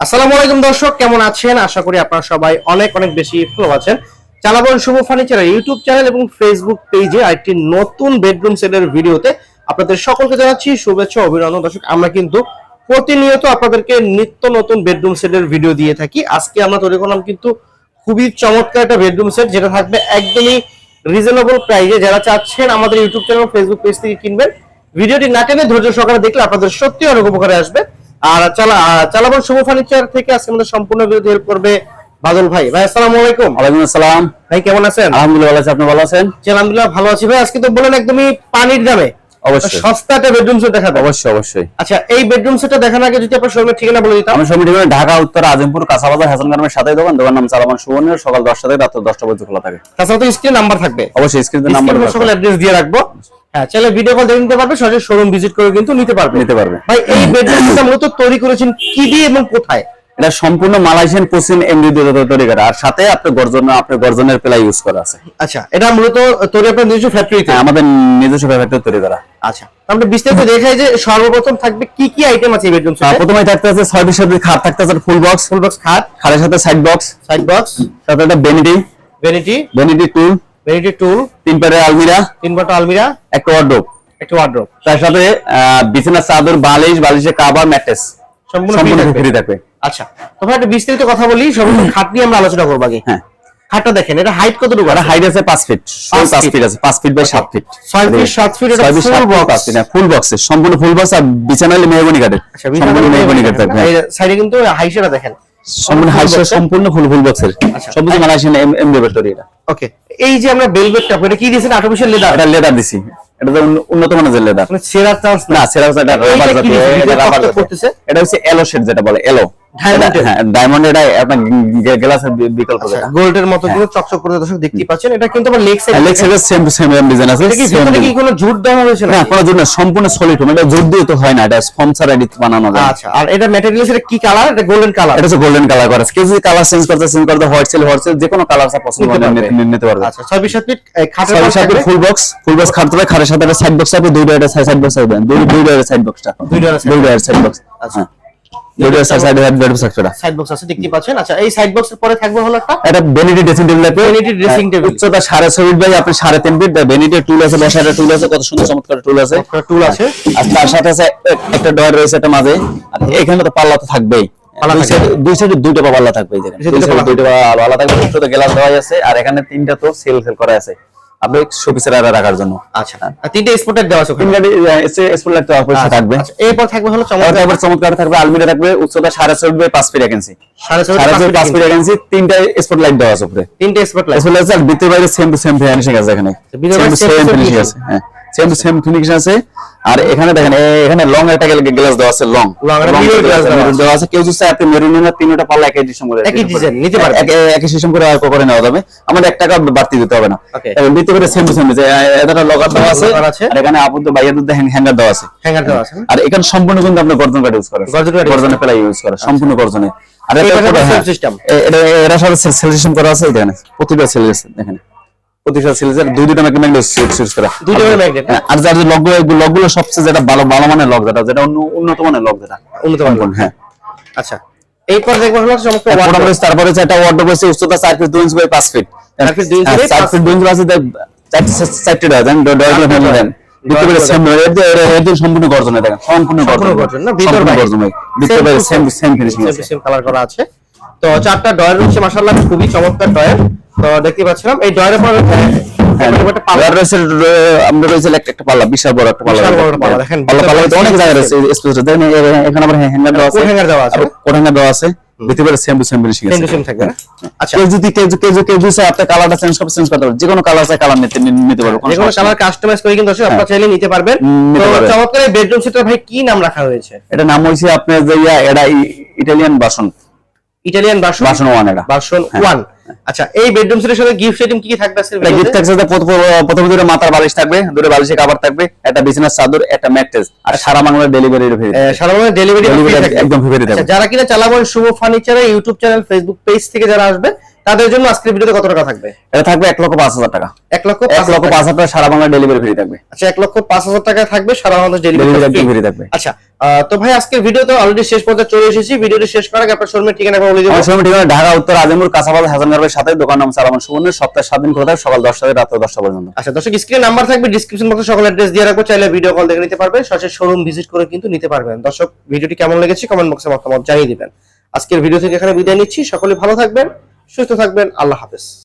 আসসালামু আলাইকুম দর্শক, কেমন আছেন? আশা করি আপনারা সবাই অনেক অনেক বেশি ভালো আছেন। চালাবন শুভ ফার্নিচারের ইউটিউব চ্যানেল এবং ফেসবুক পেজে একটি নতুন বেডরুম সেটের ভিডিওতে আপনাদের সকলকে জানাচ্ছি শুভেচ্ছা ও অভিনন্দন। দর্শক, আমরা কিন্তু প্রতিনিয়ত আপনাদেরকে নিত্য নতুন বেডরুম সেটের ভিডিও দিয়ে থাকি। আজকে আমরা তৈরি করলাম কিন্তু খুবই চমৎকার একটা বেডরুম সেট, যেটা থাকবে একদমই রিজনেবল প্রাইসে। যারা চাচ্ছেন আমাদের ইউটিউব চ্যানেল ফেসবুক পেজ থেকে কিনবেন, ভিডিওটি না টেনে ধৈর্য সহকারে দেখলে আপনাদের সত্যি অনেক উপকারে আসবে। আর চালাবন শুভ ফার্নিচার থেকে আজকে আমাদের সম্পূর্ণ ভিডিও হেল্প করবে বাদল ভাই। ভাই আসসালামু আলাইকুম। ওয়ালাইকুম আসসালাম। ভাই কেমন আছেন? আলহামদুলিল্লাহ ভালো আছি, আপনি ভালো আছেন? আলহামদুলিল্লাহ ভালো আছি ভাই। আজকে তো বলেন একদমই পানির দামে অবশ্যই সস্তা একটা বেডরুম সেট দেখাবেন। অবশ্যই অবশ্যই। আচ্ছা, এই বেডরুম সেটটা দেখানোর আগে যদি আপনার শোরুমের ঠিকানা বলে দিতাম। আমি সমিতি ঢাকা উত্তর আজিমপুর কাঁচাবাজার হাসান গার্মেন্টস সাথে দোকান নাম চালামান সুবর্ণের, সকাল 10টা থেকে রাত 10টা পর্যন্ত খোলা থাকে। তাছাড়া তো স্ক্রিন নাম্বার থাকবে, অবশ্যই স্ক্রিনে নাম্বার সকল অ্যাড্রেস দিয়ে রাখবো। হ্যাঁ, চাইলে ভিডিও কল দেখে নিতে পারবে, সরাসরি শোরুম ভিজিট করে কিন্তু নিতে পারবে। ভাই এই বেডরুম সেটটা মূলত তৈরি করেছেন কি দিয়ে এবং কোথায়? এটা সম্পূর্ণ মালয়েশিয়ান পশ্চিম এমডি দিয়ে তৈরি করা, আর সাথে আপনার গর্জনের প্লাই ইউজ করা আছে। আচ্ছা, এটা মূলত তৈরি আপনার নিজস্ব ফ্যাক্টরিতে? আমাদের নিজস্ব ফ্যাক্টরি তৈরি করা। আচ্ছা, আমরা বিস্তারিত দেখাই যে সর্বপ্রথম থাকবে কি কি আইটেম আছে এই বেডরুম সেটে। প্রথমেই থাকতে আছে 6 সাথে খাট, থাকতে আছে ফুল বক্স খাটের সাথে সাইড বক্স সাথে একটা ভ্যানিটি টুল 3 পাটের আলমিরা একটা ওয়ার্ডরোব তার সাথে বিছানার চাদর, বালিশের কভার, ম্যাট্রেস সম্পূর্ণ ফ্রি থাকবে। আচ্ছা, তো ভাই একটা বিস্তারিত কথা বলি, সর্বপ্রথম খাট নিয়ে আমরা আলোচনা করব আগে। হ্যাঁ, খাটটা দেখেন, এটা হাইট কতটুকু? এটা হাইট আছে 5 ফিট, 5 ফিট আছে, 5 feet by 7 feet, 6 feet 7 feet. এটা ফুল বক্স সম্পূর্ণ ফুল বক্স, আর বিছানালে মেহগনি কাঠের, সম্পূর্ণ মেহগনি কাঠ থাকবে। এই সাইডে কিন্তু হাইসেটা দেখেন, সম্পূর্ণ ফুল বক্সের সবুজ মালয়েশিয়ান এমডি তৈরি এটা। ওকে, এই যে আমরা ভেলভেটটা এটা কি দিয়েছেন? Artificial leather? এটা লেদার দিছি, এটা তো উন্নত মানের লেদার, মানে সেরা চান্স না সেরা এটা রাবার জাতীয়, এটা রাবার জাতীয়। এটা হচ্ছে এলো শেড, যেটা বলে এলো ডায়মন্ড। এটা আপনার গ্লাসের বিকল্প, গোল্ডের মতো কিন্তু চকচক করে দর্শক দেখতে পাচ্ছেন। এটা কিন্তু আবার লেগ সাইড সেম ডিজাইন আছে। এটা কি কোনো জুট দেওয়া হয়েছে না? কোনো জুট না, সম্পূর্ণ সলিড। এটা জুট দিয়ে তো হয় না, এটা ফোম ছাড়া এডিট বানানো যায়। আচ্ছা, আর এটা ম্যাটেরিয়ালস এর কি কালার? এটা গোল্ডেন কালার। এটা হচ্ছে গোল্ডেন কালার করা। কেউ যদি কালার চেঞ্জ করতে হোয়াইট সেল যে কোনো কালার পছন্দ নিতে পারবে। আচ্ছা, 6 ফিট 7 ফিট খাটের 6 ফিট ফুল বক্স খাট তবে খাটের সাথে একটা সাইড বক্স আছে, দুইটা এটা সাইড বক্স আছে, দুইটা সাইড বক্সটা দুইটা সাইড বক্স। আচ্ছা, দুইটা সাইড বক্স আছে দেখতে পাচ্ছেন। আচ্ছা, এই সাইড বক্সের পরে থাকবে হলো একটা ভ্যানিটি ড্রেসিং টেবিল, উচ্চতা 3.5 ফিট বাই আপনি 3.5 ফিট। ভ্যানিটি টুল আছে, বসার টুল আছে, কত সুন্দর চমৎকার টুল আছে। আর তার সাথে আছে একটা ডয়ার রয়েছে একটা মাঝে, আর এখানে তো পাল্লা তো থাকবেই, দুই সাইডে দুইটা পাল্লা থাকবে। এই জায়গায় দুইটা পাল্লা থাকবে, উচ্চতা গ্লাস দেওয়া আছে, আর এখানে তিনটা তো সেল করা আছে আপনি শোপিসের রাখার জন্য। আচ্ছা, আর তিনটা স্পটলাইট দেওয়া আছে, স্পটলাইট তো অবশ্যই থাকবে। এরপর থাকবে হলো চমৎকার থাকবে আলমিরা থাকবে, উচ্চতা 4.5 বাই 5 ফিট 1 ইঞ্চি, 5.5 ফিট 1 ইঞ্চি, তিনটা স্পটলাইট দেওয়া আছে উপরে, তিনটা স্পটলাইট আছে। আর ভিতরে বাইরে সেম টু সেম ফিনিশিং আছে, এখানে সেম ফিনিশিং আছে। হ্যাঁ, সেম টু সেম ফিনিশিং আছে। আর এখানে দেখেন, এখানে লং একটা গ্লাস দেওয়া আছে, লং দেওয়া আছে। কেউ যদি চায় আপনি মেরুনের তিনটা পাল্লা একই ডিজাইন নিতে পারবে, একই সিস্টেম করে আর করে নেওয়া যাবে। আমাদের 1 টাকা বাড়তি দিতে হবে না। এবং ভিতরে সেম টু সেম এটা লগার দেওয়া আছে, আর এখানে আপুদ বাইরের হ্যাঙ্গার দেওয়া আছে। আর এখানে সম্পূর্ণ কিন্তু আপনি গর্জন কাঠ ইউজ করেন, গর্জনের প্লাই ইউজ করে, সম্পূর্ণ গর্জনে। আর এটা সিস্টেম, এটা সাথে সেল সিস্টেম করা আছে। এখানে প্রতিটা সেল আছে, দেখেন প্রতিটা সেলের দুইটা ম্যাগনেট সুইচ করা, দুইটা ম্যাগনেট। আর যার যে লগগুলো সবচেয়ে যেটা ভালো মানের লগ, যেটা উন্নত মানের লগ, যেটা উন্নত মানের। হ্যাঁ, আচ্ছা, এরপর দেখবো হলো চমৎকার ওয়ার্ডরোব। তারপরে একটা ওয়ার্ডরোব আছে, উচ্চতা 4 feet 2 inch by 5 feet, 4 feet 2 inch আছে। চারটি দেন ডয়ারগুলো ফ্যামিলি দেন ভিতরে সেম এর সম্পূর্ণ গর্জনে, দেখেন সম্পূর্ণ গর্জন না, ভিতর গর্জন ভিতরে বাইরে সেম ফিনিশিং আছে, সেম কালার করা আছে। তো 4টা ডয়ার রয়েছে, মাশাআল্লাহ খুবই চমৎকার ডয়ার। তো দেখতে পাচ্ছিলাম এই ডয়ারের পর একটা পাল্লা রয়েছে, আমরা রয়েছে একটা পাল্লা, বিশাল বড় একটা পাল্লা দেখেন। পাল্লা তো অনেক জায়গা রয়েছে স্পেস, দেখেন এখানে আবার হ্যাঙ্গার দেওয়া আছে, কোট দেওয়া আছে, ভিতরে সেম টু সেম ফিনিশিং আছে, সেম থাকবে। আচ্ছা, কেউ যদি আপনি কালারটা চেঞ্জ করতে পারবেন, যে কোনো কালার চাই কালার নিতে পারবেন, যে কোনো কালার কাস্টমাইজ করে কিন্তু আপনারা চাইলে নিতে পারবেন। তো চমৎকার এই বেডরুম সেটের ভাই কি নাম রাখা হয়েছে? এটা নাম হইছে আপনার যে এটা ইটালিয়ান ভার্সন 1, এটা ভার্সন 1। আচ্ছা, এই বেডরুম সেটের সাথে গিফট আইটেম কি থাকবে? গিফট থাকছে প্রথমে দুটো মাথার বালিশ থাকবে, দুটো বালিশের কভার থাকবে, একটা বিছানার চাদর, একটা ম্যাট্রেস, আর সারা বাংলার ডেলিভারি একদম ফ্রি থাকবে। যারা কিনা চালাবন শুভ ফার্নিচারের ইউটিউব চ্যানেল ফেসবুক পেজ থেকে যারা আসবে, তাদের জন্য আজকের ভিডিওতে কত টাকা থাকবে? এটা থাকবে 1,05,000 টাকা। 1,05,000 টাকা সারা বাংলা ডেলিভারি ফ্রি থাকবে। আচ্ছা, 1,05,000 টাকা থাকবে, সারা বাংলাদেশ ডেলিভারি ফ্রি থাকবে। আচ্ছা, তো ভাই আজকের ভিডিও তো অলরেডি শেষ পর্যায়ে চলে এসেছি। ভিডিওটি শেষ করার আগে আপনার শোরুমের ঠিকানা বলে দিবেন। শোরুমের ঠিকানা ঢাকা উত্তর আজিমপুর কাঁচাবাজার হাসান গার্মেন্টসের সাথে, দোকান নাম সালামান সুবর্ণ, সপ্তাহে 7 দিন খোলা থাকে, সকাল 10টা থেকে রাত 10টা পর্যন্ত। আচ্ছা দর্শক, স্ক্রিনে নাম্বার থাকবে, ডেসক্রিপশন বক্সে সকল অ্যাড্রেস দিয়ে রাখবো, চাইলে ভিডিও কল দেখে নিতে পারবেন, সরাসরি শোরুম ভিজিট করে কিন্তু নিতে পারবেন। দর্শক, ভিডিওটি কেমন লেগেছে কমেন্ট বক্সে মতামত জানিয়ে দিবেন। আজকের ভিডিও থেকে এখানে বিদায় নিচ্ছি। সকলে ভালো থাকবেন, সুস্থ থাকবেন, আল্লাহ হাফেজ।